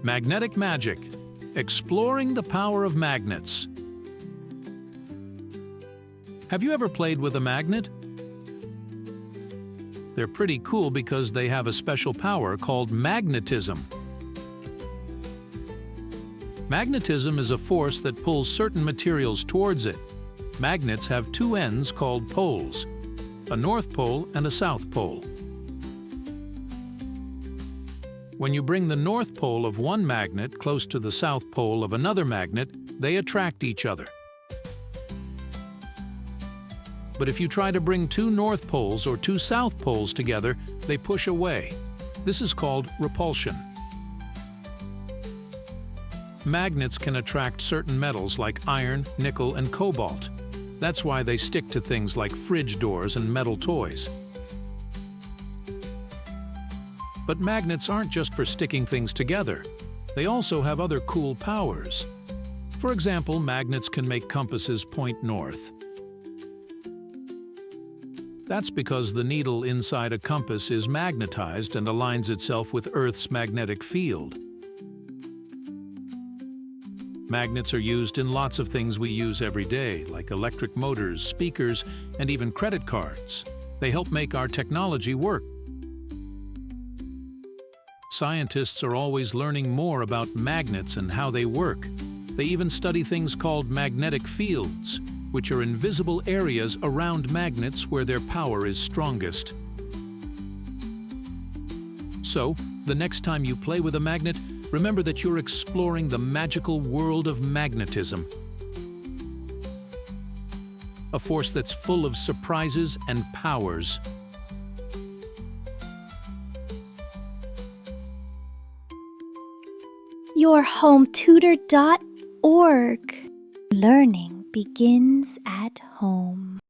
Magnetic Magic – Exploring the Power of Magnets. Have you ever played with a magnet? They're pretty cool because they have a special power called magnetism. Magnetism is a force that pulls certain materials towards it. Magnets have two ends called poles, a north pole and a south pole. When you bring the north pole of one magnet close to the south pole of another magnet, they attract each other. But if you try to bring two north poles or two south poles together, they push away. This is called repulsion. Magnets can attract certain metals like iron, nickel, and cobalt. That's why they stick to things like fridge doors and metal toys. But magnets aren't just for sticking things together. They also have other cool powers. For example, magnets can make compasses point north. That's because the needle inside a compass is magnetized and aligns itself with Earth's magnetic field. Magnets are used in lots of things we use every day, like electric motors, speakers, and even credit cards. They help make our technology work. Scientists are always learning more about magnets and how they work. They even study things called magnetic fields, which are invisible areas around magnets where their power is strongest. So, the next time you play with a magnet, remember that you're exploring the magical world of magnetism. A force that's full of surprises and powers. yourhometutor.org. Learning begins at home.